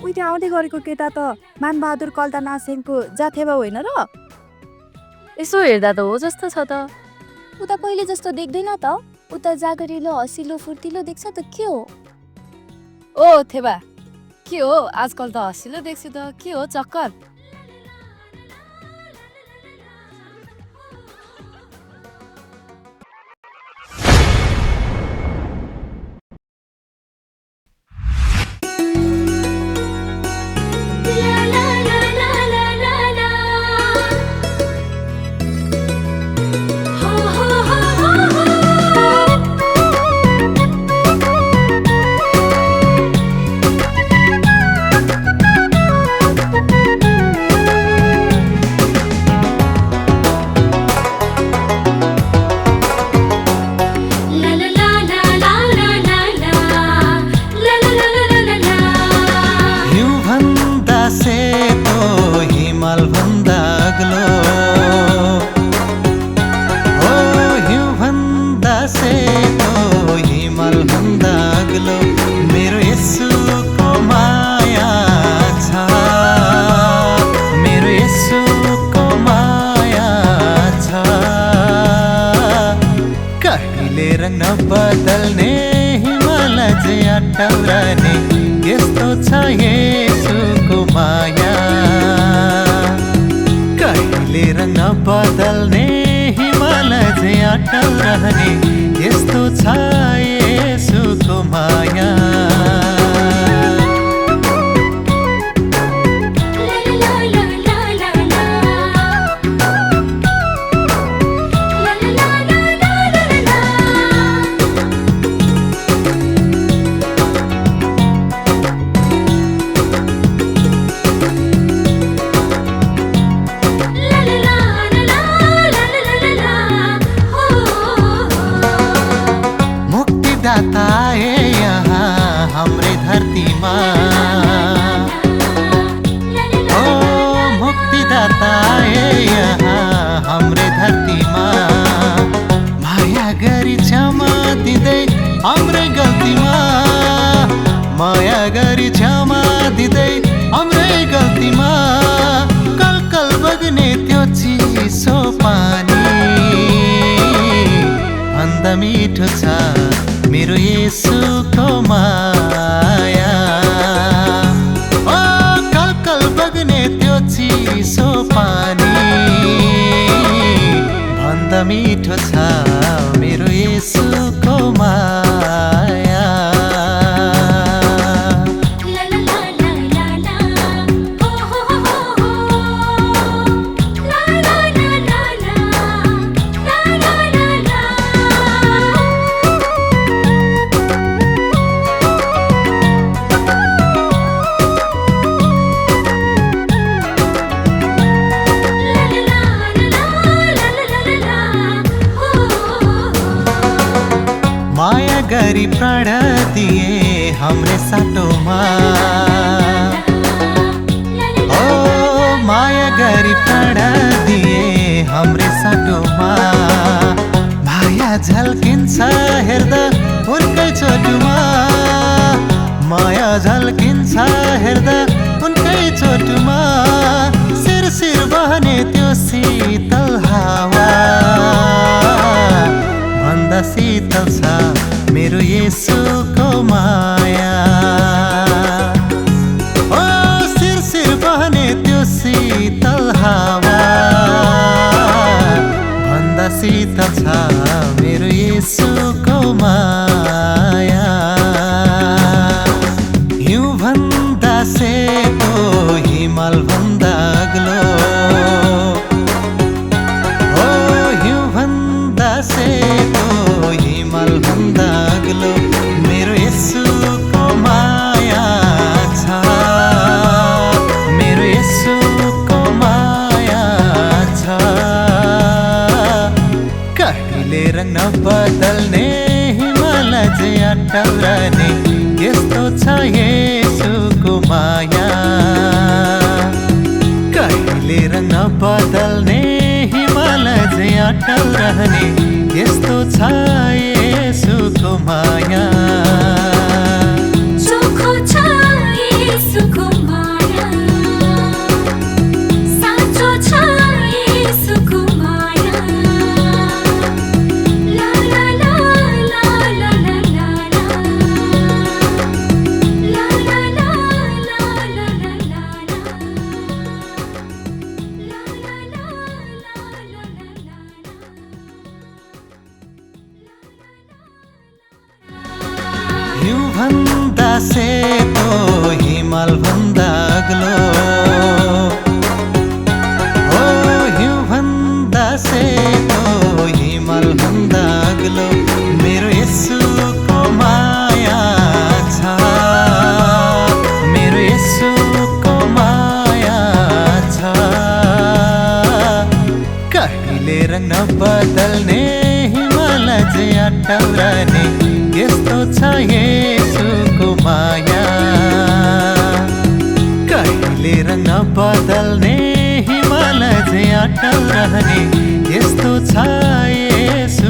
उहिले आउँदै गरेको केटा त मानबहादुर कल्ता नासेङको जाथेबा होइन र? यसो हेर्दा त हो जस्तो छ त। उता पहिले जस्तो देख्दैन त। उता जागरिलो हँसिलो फुर्तिलो देख्छ त के हो? ओ थेबा, के हो आजकल त हँसिलो देख्छु त, के हो चक्कर? बदल्ने हिमाल अटाउने यस्तो छ येशूको माया। कहिले रंग बदल्ने हिमाल अटाउने यस्तो छ येशूको माया। दाता है यहाँ हमरे धरती माँ, ओ मुक्ति दाता है यहाँ हमरे धरती माँ। माया गरी क्षमा दिँदै हमरे गल्ती माँ, माया गरी क्षमा दिँदै हमरे गल्ती माँ। कल कल बग्ने त्यो चिसो पानी भन्दा मिठो छ मेरो येशूको माया। ओ कल कल बग्ने त्यो चिसो पानी भन्दा मिठो छ मेरो येशूको माया। माया गरी प्राण दिए हमरे साटोमा, ओ माया गरी प्राण दिए हमरे साटोमा। माया झल्किन्छ हेर्दा उनकै चोटुमा, माया झल्किन्छ हेर्दा उनकै चोटुमा। सिर सिर बहने त्यो शीतल हावा भन्दा शीतल छ मेरो येशूको माया। ओ सिर सिर बहने त्यो शीतल हावा भन्दा शीतल छ मेरो येशूको माया। हिउँ भन्दा सेतो हिमाल भन्दा अग्लो, ओ हिउँ भन्दा सेतो हिमाल भन्दा अग्लो मेरो येशूको माया छ, मेरो येशूको माया छ। कहिले रंग बदल्ने हिमाल अटाउने यस्तो छ येशूको माया। कहिले रंग बदल्ने हिमाल अटल रहने यस्तो छ येशूको माया। चोखो छ येशूको भन्दा सेतो हिमाल भन्दा अग्लो हो हिउँ भन्दा सेतो हिमाल भन्दा अग्लो मेरो येशूको माया छ मेरो येशूको माया छ कहिले रंग नबदल्ने हिमाल झै अटल रहने यस्तो छ येशूको माया कहिले रंग नबदल्ने हिमाल झै अटल रहने यस्तो छ येशू